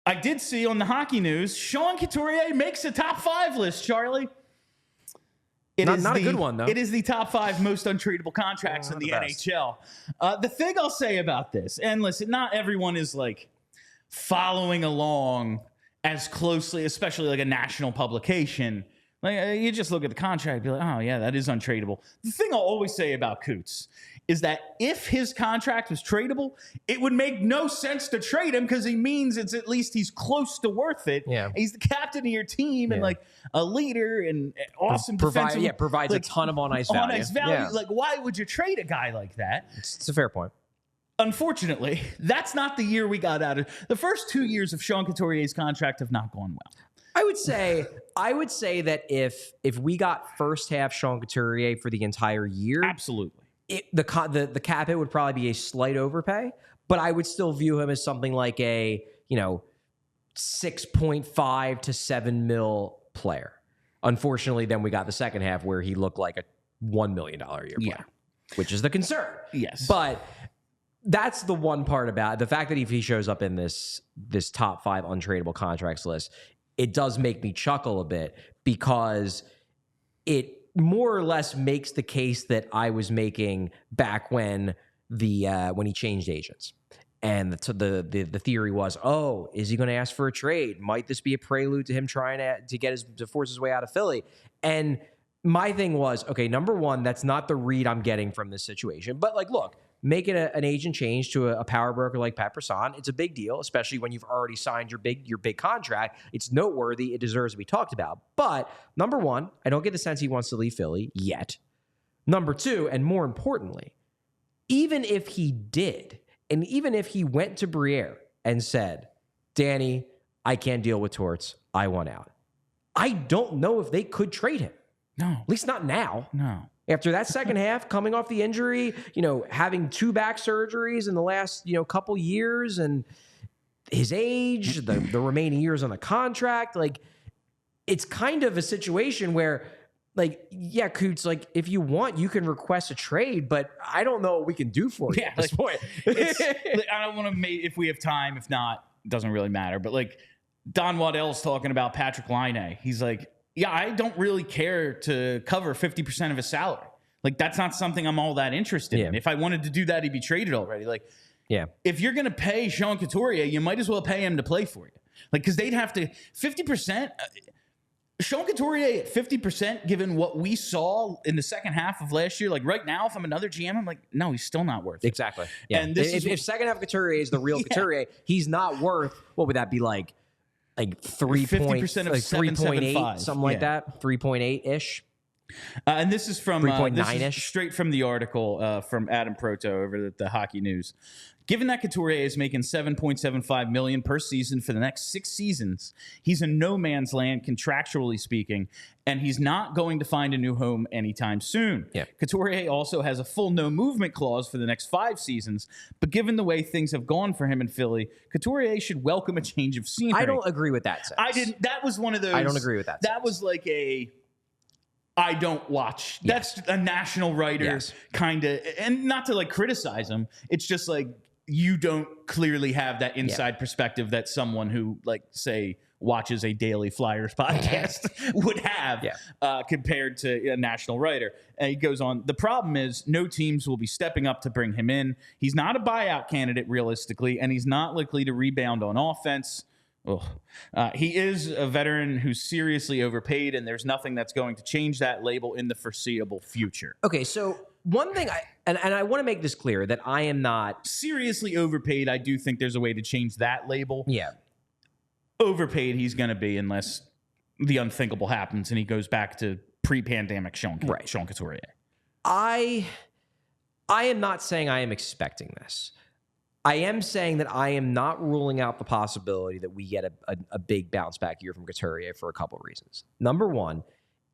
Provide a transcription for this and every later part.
I did see on the hockey news, Sean Couturier makes a top 5 list, Charlie. Not a good one, though. It is the top 5 most untradeable contracts in the NHL. The thing I'll say about this, and listen, not everyone is like following along as closely, especially like a national publication. Like you just look at the contract and be like, oh, yeah, that is untradeable. The thing I'll always say about Coots is that if his contract was tradable, it would make no sense to trade him because he means it's at least he's close to worth it. Yeah. He's the captain of your team and like a leader and awesome defensive. Yeah, provides like, a ton of on-ice value. On-ice value. Yeah. Like, why would you trade a guy like that? It's a fair point. Unfortunately, that's not the year we got out of. The first 2 years of Sean Couturier's contract have not gone well. I would say that if we got first half Sean Couturier for the entire year, absolutely, the cap hit would probably be a slight overpay, but I would still view him as something like a 6.5 to 7 mil player. Unfortunately, then we got the second half where he looked like a $1 million a year player, which is the concern. Yes, but that's the one part about it. The fact that if he shows up in this top 5 untradeable contracts list, it does make me chuckle a bit because it more or less makes the case that I was making back when he changed agents. And the theory was, oh, is he going to ask for a trade? Might this be a prelude to him trying to force his way out of Philly? And my thing was, okay, number one, that's not the read I'm getting from this situation. But like, look, making an agent change to a power broker like Pat Brisson, it's a big deal, especially when you've already signed your big contract. It's noteworthy. It deserves to be talked about. But number one, I don't get the sense he wants to leave Philly yet. Number two, and more importantly, even if he did, and even if he went to Briere and said, Danny, I can't deal with torts, I want out, I don't know if they could trade him. No. At least not now. No. After that second half, coming off the injury, having 2 back surgeries in the last, couple years, and his age, the remaining years on the contract, like, it's kind of a situation where, like, yeah, Coots, like, if you want, you can request a trade, but I don't know what we can do for you at this point. I don't want to if we have time. If not, it doesn't really matter. But, like, Don Waddell's talking about Patrick Laine. He's like, yeah, I don't really care to cover 50% of his salary. Like, that's not something I'm all that interested in. If I wanted to do that, he'd be traded already. Like, if you're going to pay Sean Couturier, you might as well pay him to play for you. Like, because they'd have to 50%. Sean Couturier at 50%, given what we saw in the second half of last year, like right now, if I'm another GM, I'm like, no, he's still not worth it. Exactly. Yeah. And if second half Couturier is the real Couturier, he's not worth, what would that be like 50% of 3.8, something like that, 3.8-ish. And this is from 3.9-ish, straight from the article from Adam Proto over at the Hockey News. Given that Couturier is making $7.75 million per season for the next 6 seasons, he's in no man's land contractually speaking, and he's not going to find a new home anytime soon. Yeah. Couturier also has a full no movement clause for the next 5 seasons, but given the way things have gone for him in Philly, Couturier should welcome a change of scenery. I don't agree with that sense. That was one of those. I don't agree with that. That was like I don't watch. Yes. That's a national writer kind of, and not to like criticize him. It's just like, you don't clearly have that inside perspective that someone who, like, say, watches a Daily Flyers podcast would have compared to a national writer. And he goes on, the problem is no teams will be stepping up to bring him in. He's not a buyout candidate realistically, and he's not likely to rebound on offense. He is a veteran who's seriously overpaid, and there's nothing that's going to change that label in the foreseeable future. Okay, so one thing, I want to make this clear, that I am not seriously overpaid. I do think there's a way to change that label. Yeah. Overpaid he's going to be unless the unthinkable happens and he goes back to pre-pandemic Sean Couturier. I am not saying I am expecting this. I am saying that I am not ruling out the possibility that we get a big bounce back year from Couturier for a couple of reasons. Number one,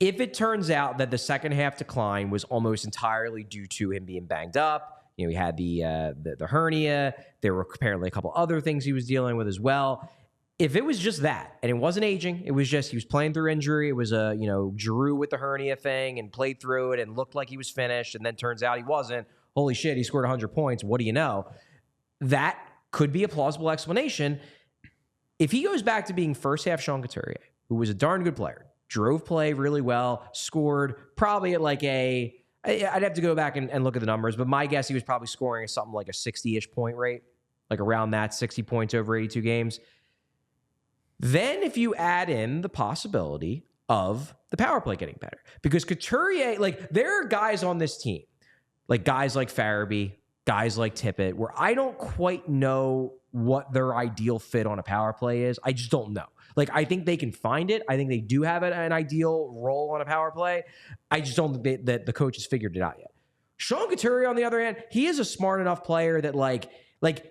if it turns out that the second half decline was almost entirely due to him being banged up, he had the hernia, there were apparently a couple other things he was dealing with as well. If it was just that, and it wasn't aging, it was just he was playing through injury, it was Giroux with the hernia thing and played through it and looked like he was finished, and then turns out he wasn't. Holy shit, he scored 100 points. What do you know? That could be a plausible explanation. if he goes back to being first half Sean Couturier, who was a darn good player, drove play really well, scored probably at like I'd have to go back and look at the numbers, but my guess he was probably scoring something like a 60-ish point rate, like around that, 60 points over 82 games. Then if you add in the possibility of the power play getting better, because Couturier, like there are guys on this team, like guys like Farabee, guys like Tippett, where I don't quite know what their ideal fit on a power play is. I just don't know. Like, I think they can find it. I think they do have an ideal role on a power play. I just don't think that the coach has figured it out yet. Sean Couturier, on the other hand, he is a smart enough player that like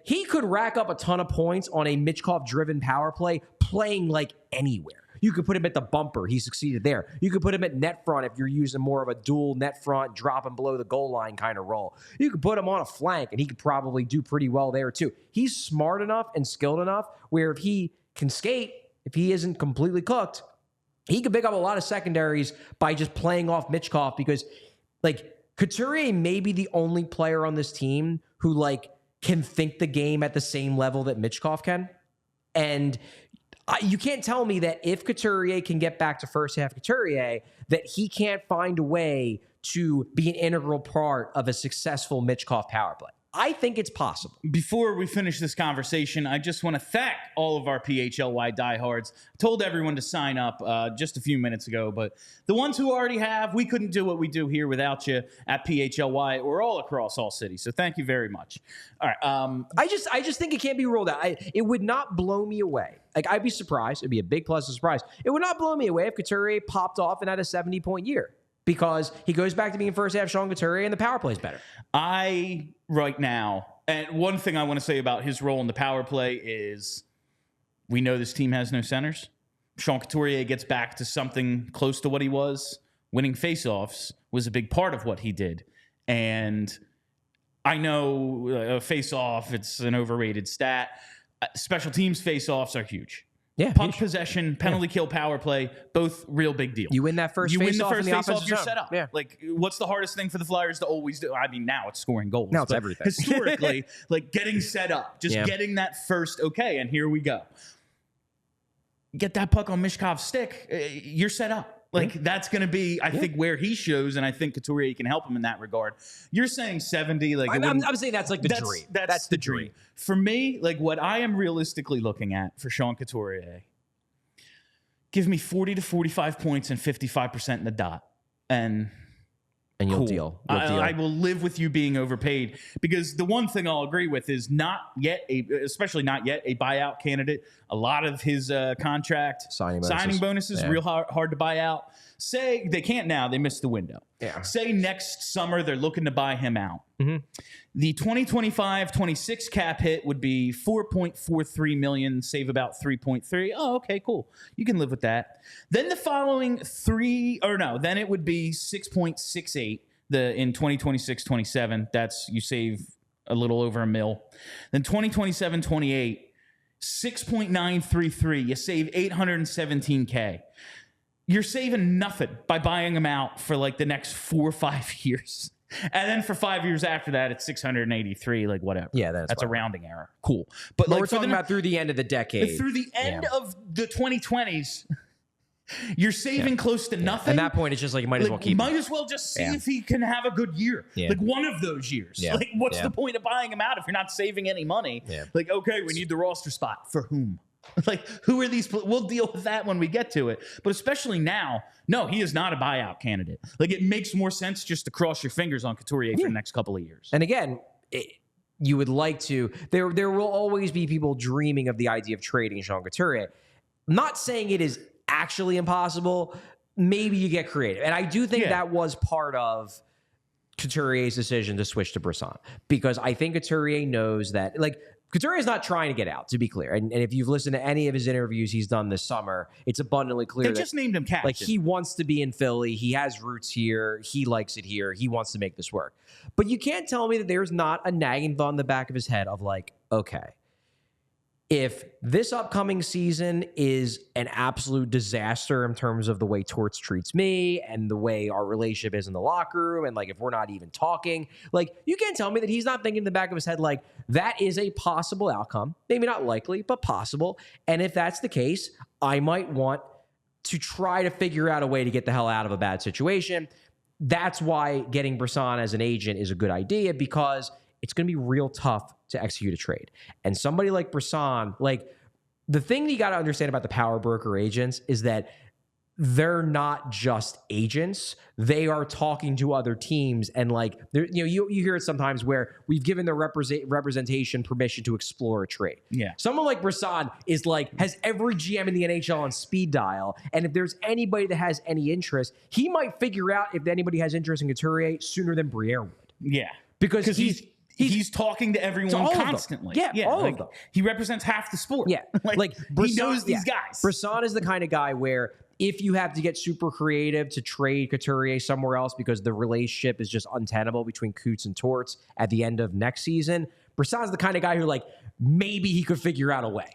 he could rack up a ton of points on a Michkov-driven power play playing like anywhere. You could put him at the bumper. He succeeded there. You could put him at net front if you're using more of a dual net front, drop him below the goal line kind of role. You could put him on a flank, and he could probably do pretty well there too. He's smart enough and skilled enough where if he can skate, if he isn't completely cooked, he could pick up a lot of secondaries by just playing off Michkov, because like Couturier may be the only player on this team who like can think the game at the same level that Michkov can. And you can't tell me that if Couturier can get back to first half Couturier, that he can't find a way to be an integral part of a successful Michkov power play. I think it's possible. Before we finish this conversation, I just want to thank all of our PHLY diehards. I told everyone to sign up just a few minutes ago, but the ones who already have, we couldn't do what we do here without you at PHLY or all across ALLCITY. So thank you very much. All right. I just think it can't be ruled out. It would not blow me away. Like, I'd be surprised. It'd be a big pleasant surprise. It would not blow me away if Couturier popped off and had a 70-point year, because he goes back to being first half Sean Couturier and the power play is better. Right now, and one thing I want to say about his role in the power play is we know this team has no centers. Sean Couturier gets back to something close to what he was. Winning faceoffs was a big part of what he did. And I know faceoff, it's an overrated stat. Special teams faceoffs are huge. Yeah, puck possession, penalty kill, power play, both real big deal. You win that first face-off, you're set up. Yeah. Like, what's the hardest thing for the Flyers to always do? I mean, now it's scoring goals. Now it's everything. Historically, like getting set up, just getting that first okay, and here we go. Get that puck on Michkov's stick, you're set up. Like, that's going to be, I think, where he shows, and I think Couturier can help him in that regard. You're saying 70. Like, I'm saying that's like the dream. That's the dream. For me, like, what I am realistically looking at for Sean Couturier, give me 40 to 45 points and 55% in the dot. And you'll cool. deal. I will live with you being overpaid, because the one thing I'll agree with is especially not yet a buyout candidate. A lot of his contract signing bonuses real hard to buy out. Say they can't now, they missed the window. Yeah. Say next summer they're looking to buy him out. Mm-hmm. The 2025-26 cap hit would be $4.43 million, save about 3.3. Oh, okay, cool. You can live with that. Then the following then it would be 6.68 in 2026-27. That's, you save a little over $1 million. Then 2027-28, 6.933. You save $817K. You're saving nothing by buying them out for like the next 4 or 5 years. And then for 5 years after that, it's 683, like whatever. Yeah, that's a rounding error. Cool. But like, we're talking about through the end of the decade. Through the end of the 2020s, you're saving close to nothing. At that point, it's just like you might as well keep him. Might as well just see if he can have a good year. Yeah. Like one of those years. Yeah. Like, what's the point of buying him out if you're not saving any money? Yeah. Like, okay, we need the roster spot. For whom? Like, who are these? We'll deal with that when we get to it. But especially now, no, he is not a buyout candidate. Like, it makes more sense just to cross your fingers on Couturier for the next couple of years. And again, you would like to. There will always be people dreaming of the idea of trading Sean Couturier. I'm not saying it is actually impossible. Maybe you get creative. And I do think that was part of Couturier's decision to switch to Brisson, because I think Couturier knows that, like, Couturier is not trying to get out, to be clear. And if you've listened to any of his interviews he's done this summer, it's abundantly clear they just named him captain. Like, he wants to be in Philly. He has roots here. He likes it here. He wants to make this work. But you can't tell me that there's not a nagging thought in the back of his head of like, okay, if this upcoming season is an absolute disaster in terms of the way Torts treats me and the way our relationship is in the locker room, and like if we're not even talking, like you can't tell me that he's not thinking in the back of his head, like that is a possible outcome. Maybe not likely, but possible. And if that's the case, I might want to try to figure out a way to get the hell out of a bad situation. That's why getting Brisson as an agent is a good idea, because it's going to be real tough to execute a trade. And somebody like Brisson, like the thing that you got to understand about the power broker agents is that they're not just agents. They are talking to other teams. And like, you hear it sometimes where we've given the representation permission to explore a trade. Yeah. Someone like Brisson is like, has every GM in the NHL on speed dial. And if there's anybody that has any interest, he might figure out if anybody has interest in Couturier sooner than Briere would. Yeah. Because he's talking to everyone constantly. Yeah, all of them. He represents half the sport. Yeah. like Brisson, he knows these guys. Brisson is the kind of guy where if you have to get super creative to trade Couturier somewhere else because the relationship is just untenable between Coots and Torts at the end of next season, Brisson's the kind of guy who like maybe he could figure out a way.